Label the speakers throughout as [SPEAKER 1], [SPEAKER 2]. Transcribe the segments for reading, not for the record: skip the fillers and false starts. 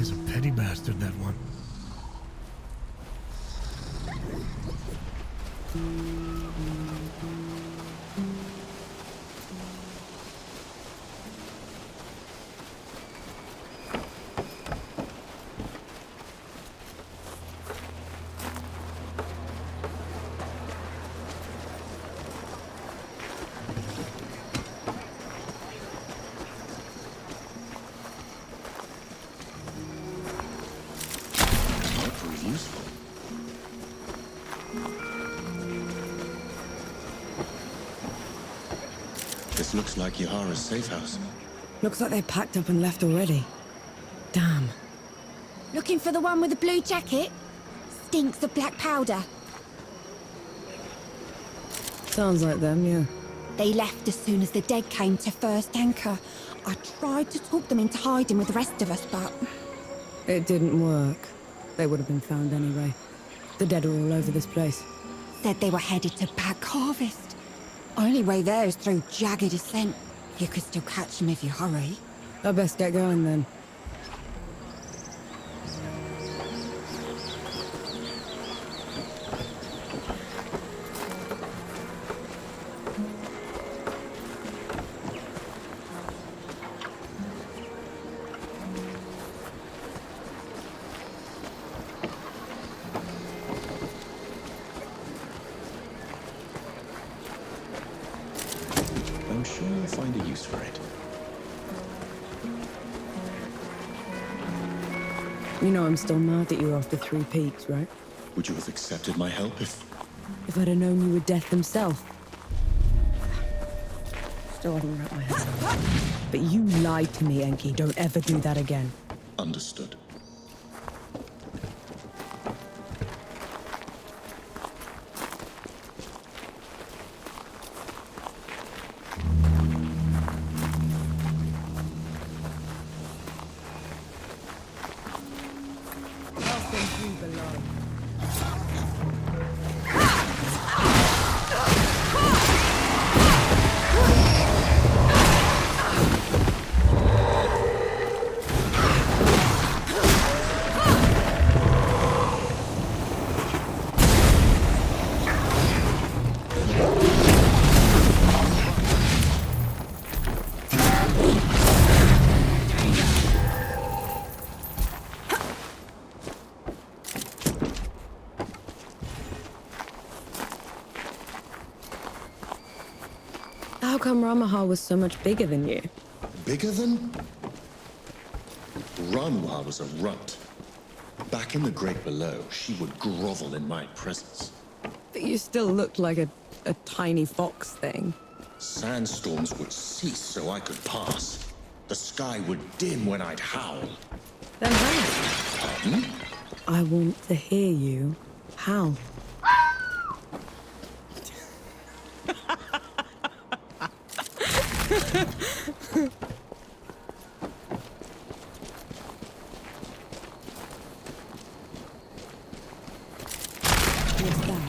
[SPEAKER 1] He's a petty bastard, that one.
[SPEAKER 2] Useful. This looks like Yahara's safe house.
[SPEAKER 3] Looks like they packed up and left already. Damn.
[SPEAKER 4] Looking for the one with the blue jacket? Stinks of black powder.
[SPEAKER 3] Sounds like them, yeah.
[SPEAKER 4] They left as soon as the dead came to first anchor. I tried to talk them into hiding with the rest of us, but...
[SPEAKER 3] It didn't work. They would have been found anyway. The dead are all over this place.
[SPEAKER 4] Said they were headed to Back Harvest. Only way there is through jagged descent. You could still catch them if you hurry.
[SPEAKER 3] I best get going then.
[SPEAKER 2] I'm sure you'll find a use for it.
[SPEAKER 3] You know I'm still mad that you're after Three Peaks, right?
[SPEAKER 2] Would you have accepted my help if...
[SPEAKER 3] If I'd have known you were Death himself. Still haven't wrapped my head around it. But you lied to me, Enki. Don't ever do that again.
[SPEAKER 2] Understood.
[SPEAKER 3] How come Ramahar was so much bigger than you?
[SPEAKER 2] Bigger than? Ramuha was a runt. Back in the Great Below, she would grovel in my presence.
[SPEAKER 3] But you still looked like a tiny fox thing.
[SPEAKER 2] Sandstorms would cease so I could pass. The sky would dim when I'd howl.
[SPEAKER 3] Then how?
[SPEAKER 2] Pardon?
[SPEAKER 3] I want to hear you howl. What's that?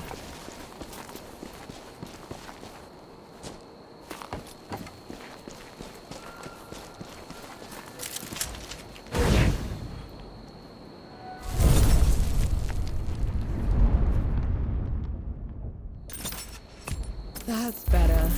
[SPEAKER 3] That's better.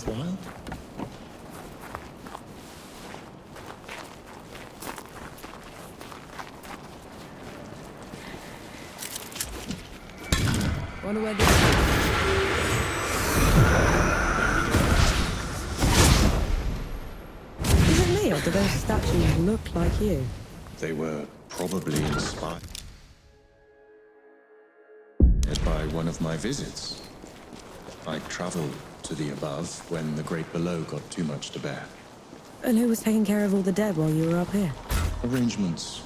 [SPEAKER 2] worthwhile?
[SPEAKER 3] Wonder where this is. Is it me, or do those statues look like you?
[SPEAKER 2] They were probably inspired by one of my visits. I traveled to the above when the great below got too much to bear.
[SPEAKER 3] And who was taking care of all the dead while you were up here?
[SPEAKER 2] Arrangements.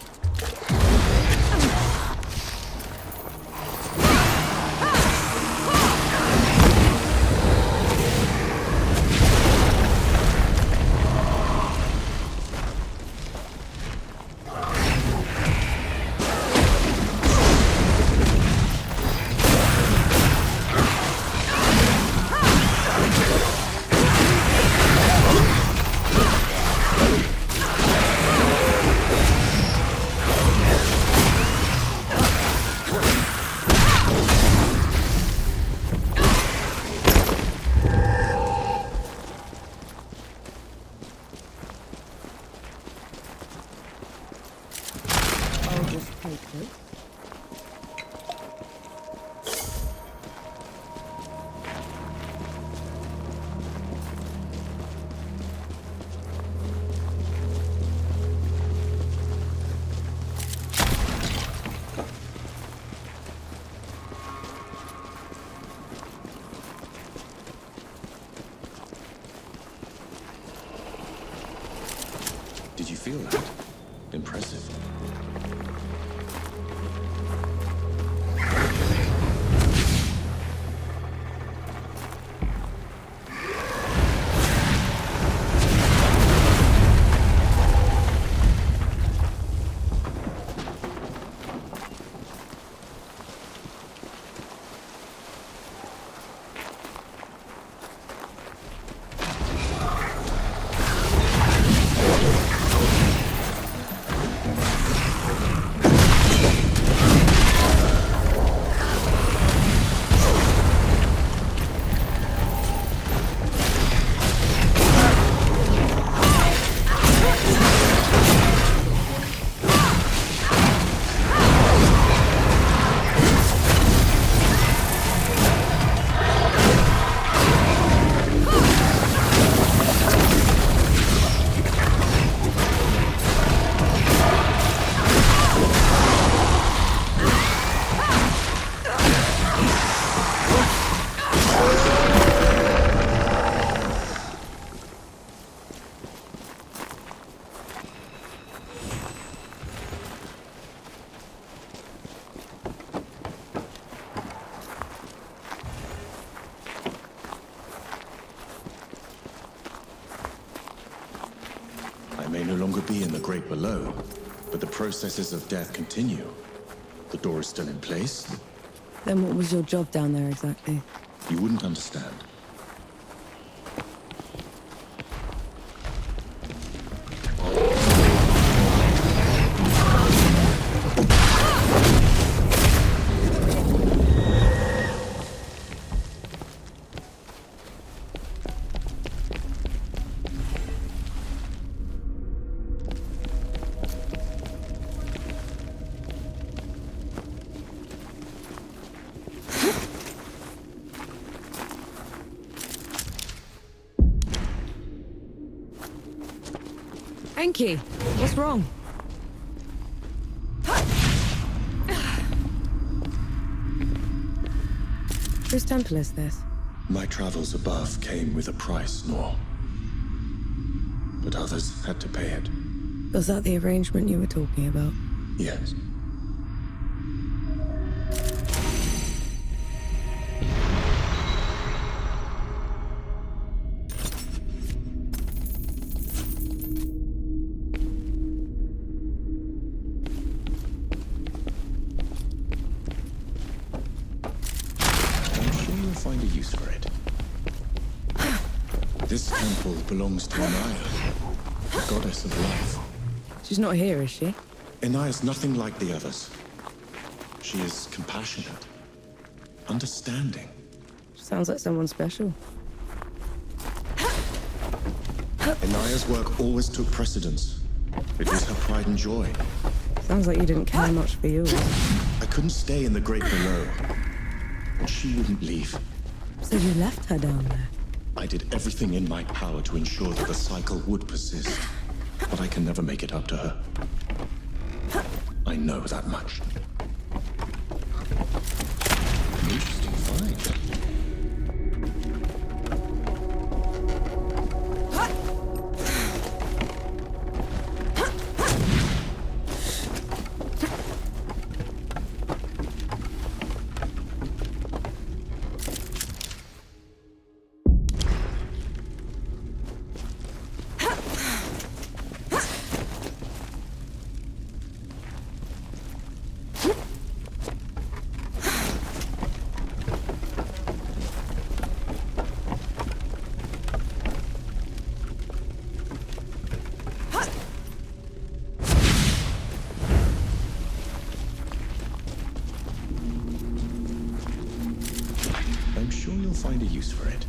[SPEAKER 3] I'll just take it.
[SPEAKER 2] Did you feel that? Impressive. I may no longer be in the great below, but the processes of death continue. The door is still in place.
[SPEAKER 3] Then what was your job down there exactly?
[SPEAKER 2] You wouldn't understand.
[SPEAKER 3] Enki, what's wrong? Whose temple is this?
[SPEAKER 2] My travels above came with a price, Nor. But others had to pay it.
[SPEAKER 3] Was that the arrangement you were talking about?
[SPEAKER 2] Yes. Find a use for it. This temple belongs to Anaya, the goddess of life.
[SPEAKER 3] She's not here, is she?
[SPEAKER 2] Anaya's nothing like the others. She is compassionate, understanding.
[SPEAKER 3] Sounds like someone special.
[SPEAKER 2] Inaya's work always took precedence. It was her pride and joy.
[SPEAKER 3] Sounds like you didn't care much for yours.
[SPEAKER 2] I couldn't stay in the Great Below, and she wouldn't leave.
[SPEAKER 3] So you left her down there?
[SPEAKER 2] I did everything in my power to ensure that the cycle would persist, but I can never make it up to her. I know that much. An interesting find. I'm sure you'll find a use for it.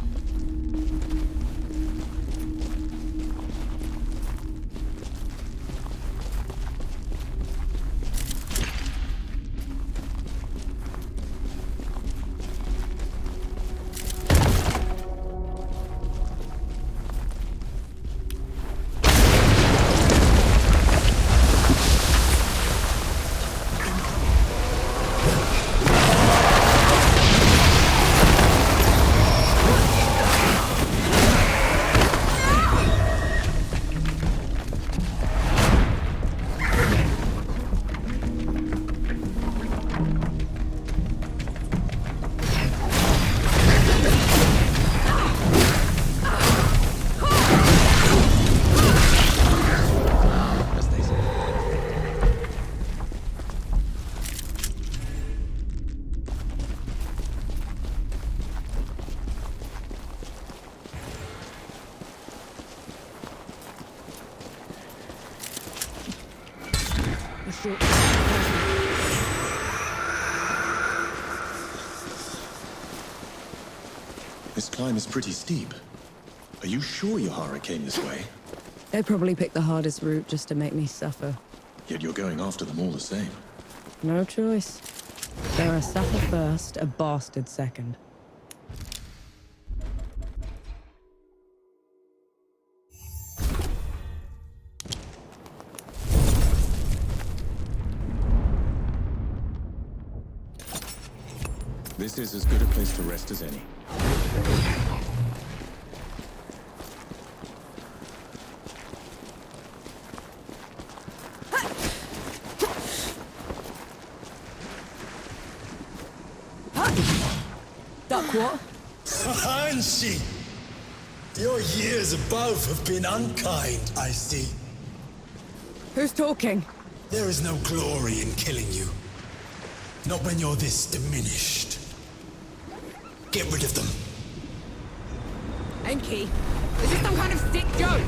[SPEAKER 2] This climb is pretty steep. Are you sure Yahara came this way?
[SPEAKER 3] They probably picked the hardest route just to make me suffer.
[SPEAKER 2] Yet you're going after them all the same.
[SPEAKER 3] No choice. They're a suffer first, a bastard second.
[SPEAKER 2] This is as good a place to rest as any.
[SPEAKER 3] Duck what?
[SPEAKER 1] Hanshi! Your years above have been unkind, I see.
[SPEAKER 3] Who's talking?
[SPEAKER 1] There is no glory in killing you. Not when you're this diminished. Get rid of them.
[SPEAKER 3] Enki, is this some kind of sick joke?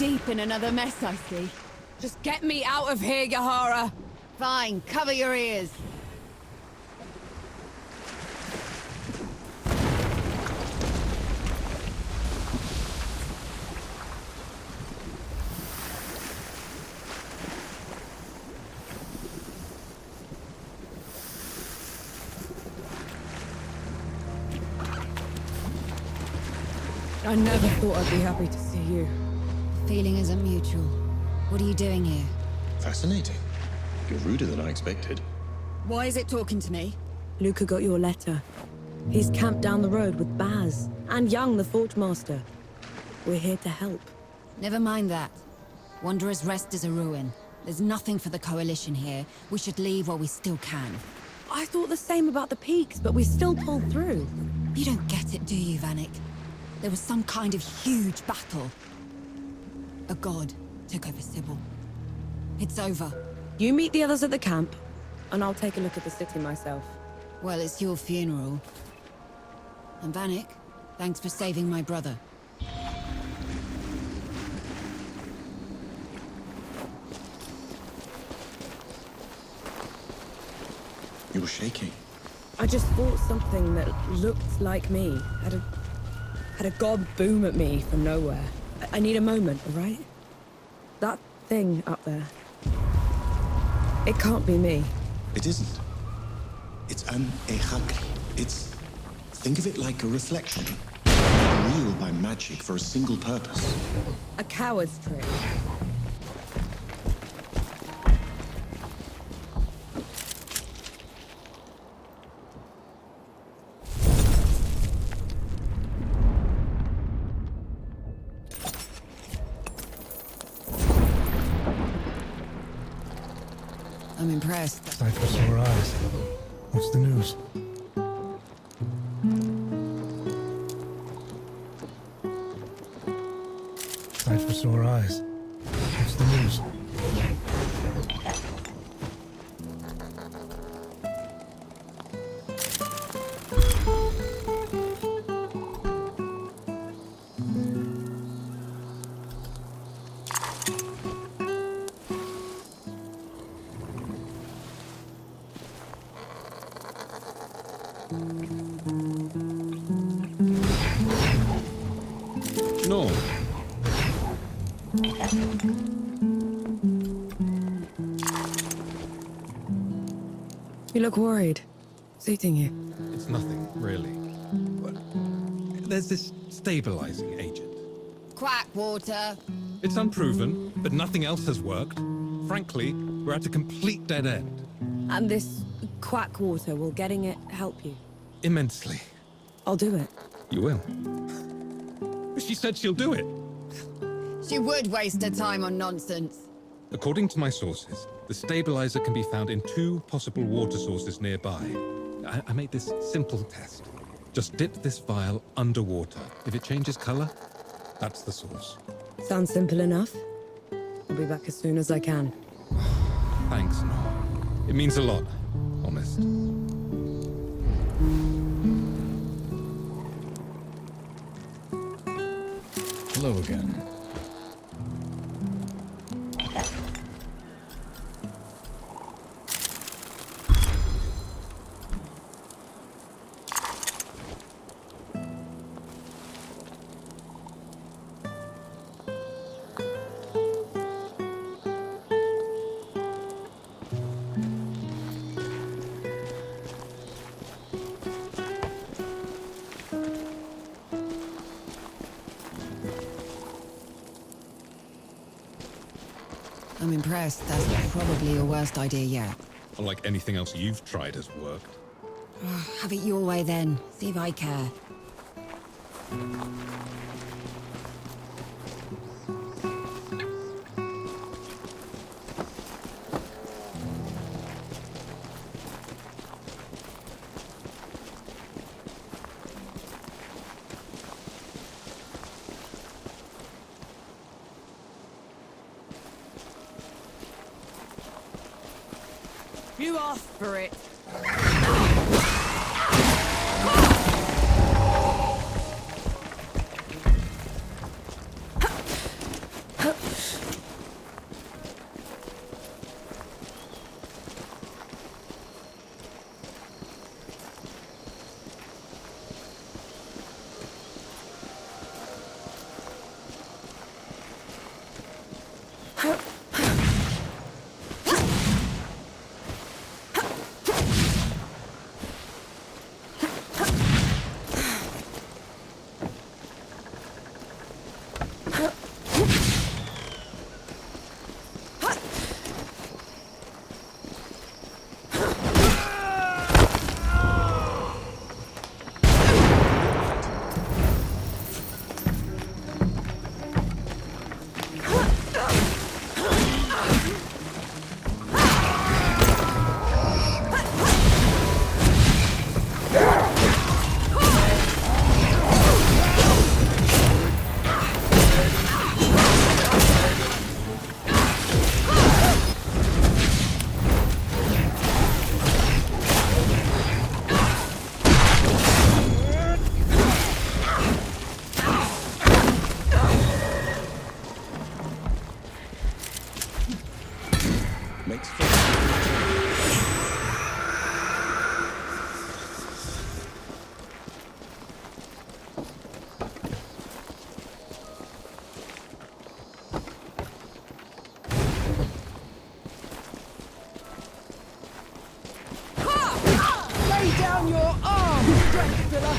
[SPEAKER 4] deep in another mess, I see.
[SPEAKER 3] Just get me out of here, Yahara!
[SPEAKER 4] Fine, cover your ears.
[SPEAKER 3] I never thought I'd be happy to see you.
[SPEAKER 4] Feeling isn't mutual. What are you doing here?
[SPEAKER 2] Fascinating. You're ruder than I expected.
[SPEAKER 4] Why is it talking to me?
[SPEAKER 3] Luca got your letter. He's camped down the road with Baz, and Young, the Forge Master. We're here to help.
[SPEAKER 4] Never mind that. Wanderer's Rest is a ruin. There's nothing for the Coalition here. We should leave while we still can.
[SPEAKER 3] I thought the same about the peaks, but we still pulled through.
[SPEAKER 4] You don't get it, do you, Vanek? There was some kind of huge battle. A god took over Sybil. It's over.
[SPEAKER 3] You meet the others at the camp, and I'll take a look at the city myself.
[SPEAKER 4] Well, it's your funeral. And Vanek, thanks for saving my brother.
[SPEAKER 2] You're shaking.
[SPEAKER 3] I just fought something that looked like me. Had a god boom at me from nowhere. I need a moment, all right? That thing up there. It can't be me.
[SPEAKER 2] It isn't. It's an ejagri. It's... think of it like a reflection. Real by magic for a single purpose.
[SPEAKER 3] A coward's trick.
[SPEAKER 4] I'm impressed.
[SPEAKER 5] Sight for sore eyes. What's the news? Sight for sore eyes. What's the news?
[SPEAKER 2] No.
[SPEAKER 3] You look worried. What's eating you?
[SPEAKER 5] It's nothing, really. There's this stabilizing agent.
[SPEAKER 4] Quack water.
[SPEAKER 5] It's unproven, but nothing else has worked. Frankly, we're at a complete dead end.
[SPEAKER 3] And this quack water, will getting it help you?
[SPEAKER 5] Immensely.
[SPEAKER 3] I'll do it.
[SPEAKER 5] You will. She said she'll do it.
[SPEAKER 4] She would waste her time on nonsense.
[SPEAKER 5] According to my sources, the stabilizer can be found in 2 possible water sources nearby. I made this simple test. Just dip this vial underwater. If it changes color, that's the source.
[SPEAKER 3] Sounds simple enough. I'll be back as soon as I can.
[SPEAKER 5] Thanks, Noel. It means a lot, honest.
[SPEAKER 6] Hello again.
[SPEAKER 4] I'm impressed. That's probably your worst idea yet.
[SPEAKER 5] Unlike anything else you've tried has worked.
[SPEAKER 4] Have it your way then. See if I care.
[SPEAKER 3] You asked for it. down your arm, strength filler!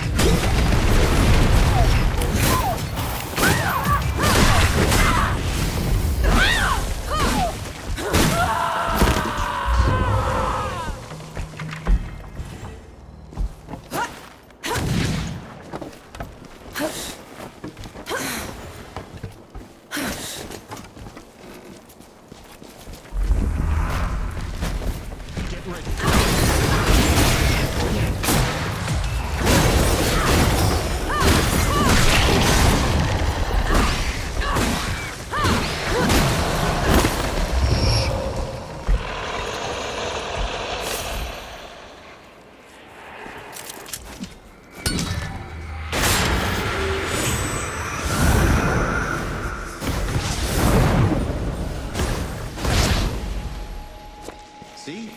[SPEAKER 2] See?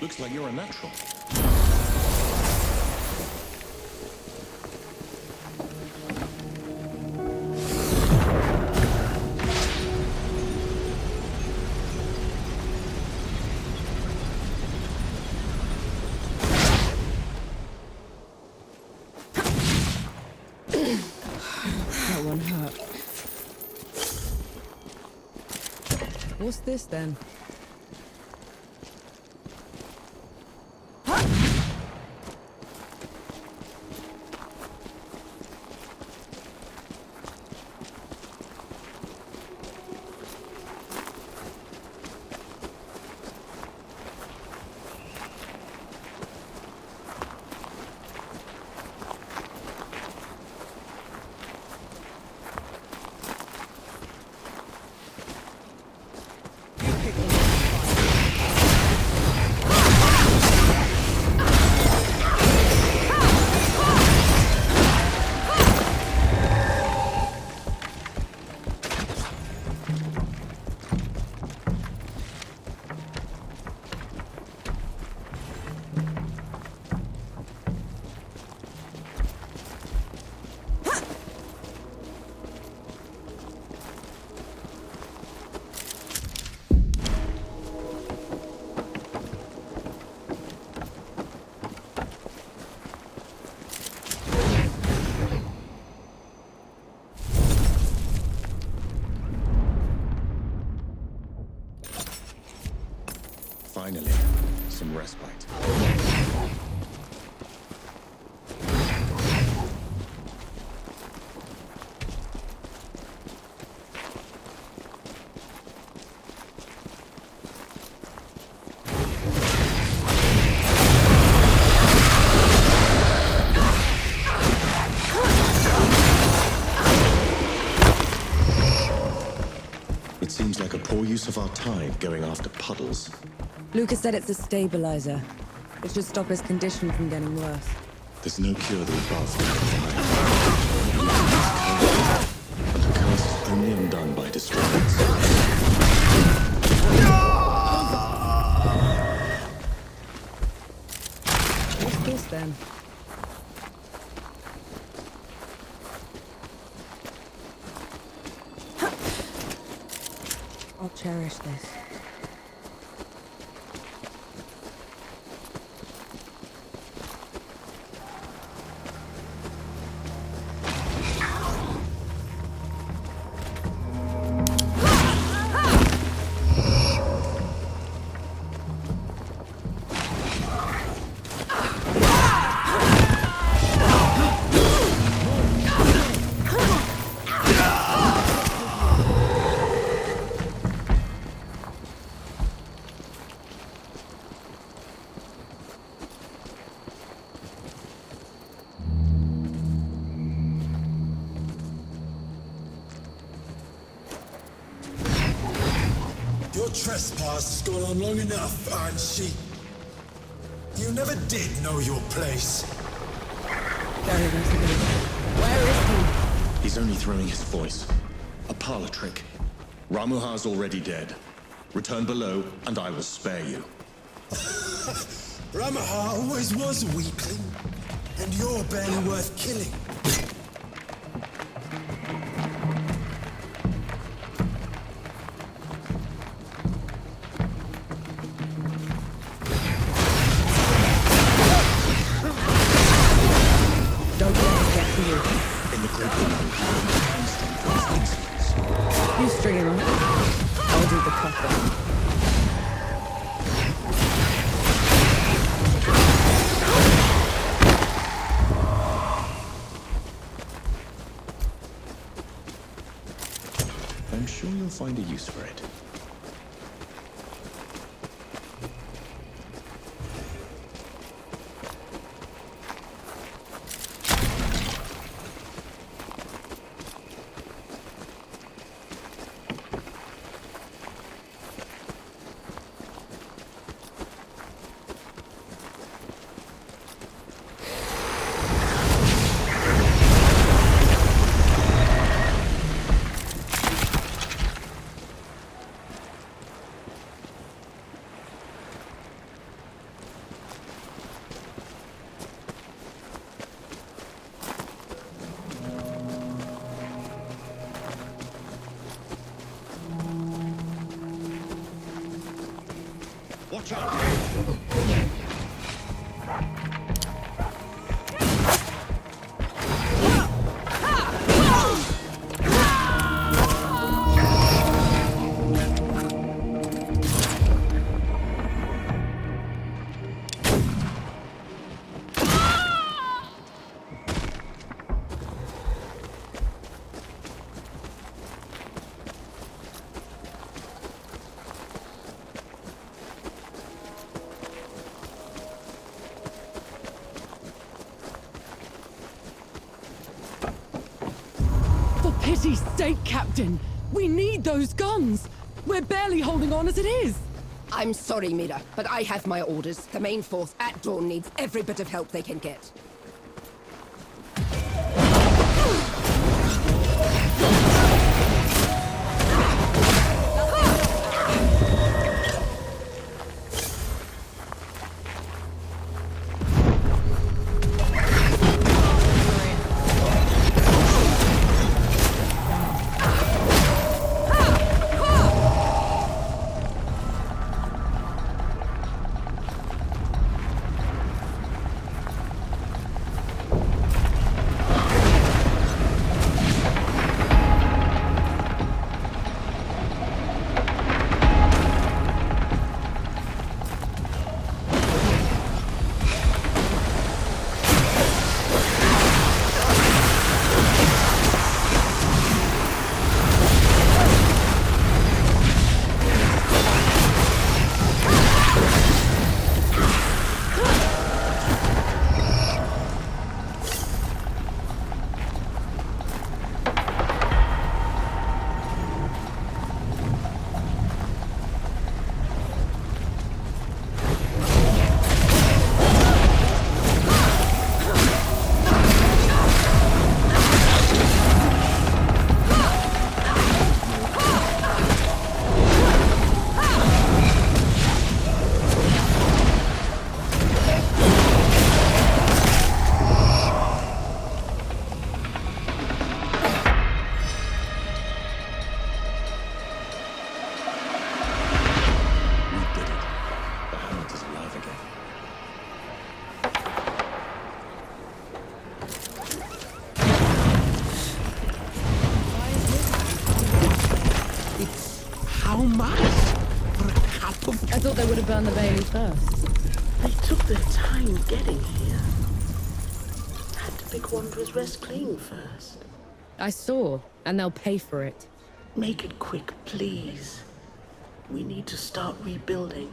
[SPEAKER 2] Looks like you're a natural.
[SPEAKER 3] That one hurt. What's this then?
[SPEAKER 2] Finally, some respite. It seems like a poor use of our time going after puddles.
[SPEAKER 3] Lucas said it's a stabilizer. It should stop his condition from getting worse.
[SPEAKER 2] There's no cure the above can provide. And the curse is only undone by disturbance.
[SPEAKER 3] What's this then? I'll cherish this.
[SPEAKER 1] Your trespass has gone on long enough, Iron Sheep. You never did know your place.
[SPEAKER 3] Very nice. Where is he?
[SPEAKER 2] He's only throwing his voice. A parlor trick. Ramuha's already dead. Return below, and I will spare you.
[SPEAKER 1] Ramaha always was a weakling, and you're barely worth killing.
[SPEAKER 2] find a use for it. Watch out!
[SPEAKER 3] For pity's sake, Captain! We need those guns! We're barely holding on as it is!
[SPEAKER 7] I'm sorry, Mira, but I have my orders. The main force at dawn needs every bit of help they can get.
[SPEAKER 8] How much? For a cup of...
[SPEAKER 3] I thought they would have burned the Bailey first.
[SPEAKER 9] They took their time getting here. Had to pick Wanderer's Rest clean first.
[SPEAKER 3] I saw, and they'll pay for it.
[SPEAKER 9] Make it quick, please. We need to start rebuilding.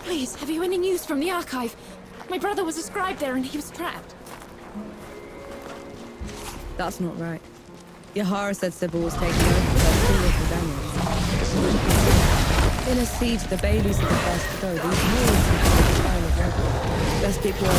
[SPEAKER 10] Please, have you any news from the archive? My brother was a scribe there and he was trapped.
[SPEAKER 3] That's not right. Yahara said Sybil was taken over, but still with the Daniels. In a siege, the Baileys are the first to go. These walls have a style of weapon. Best people are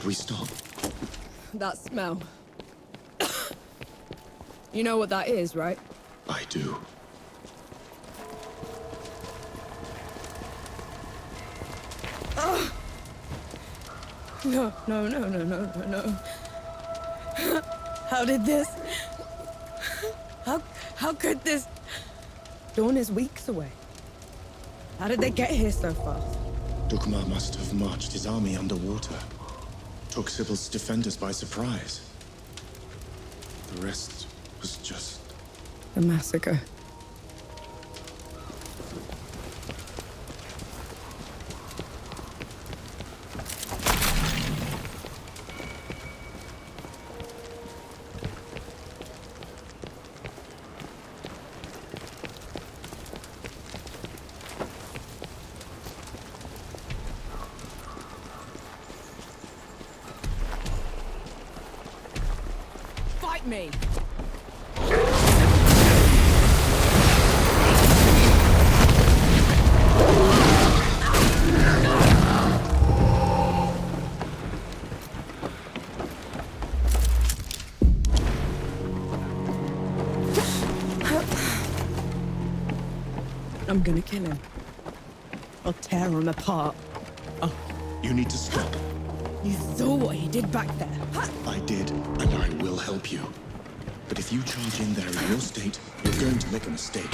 [SPEAKER 2] Should we stop?
[SPEAKER 3] That smell. You know what that is, right?
[SPEAKER 2] I do.
[SPEAKER 3] No, no, no, no, no, no, no. How did this? How could this? Dawn is weeks away. How did they get here so fast?
[SPEAKER 2] Dukmar must have marched his army underwater. Took Sybil's defenders by surprise. The rest was just...
[SPEAKER 3] A massacre. Fight me! I'm gonna kill him. I'll tear him apart.
[SPEAKER 2] You need to stop.
[SPEAKER 3] You saw what he did back there.
[SPEAKER 2] I did, and I will help you. But if you charge in there in your state, you're going to make a mistake.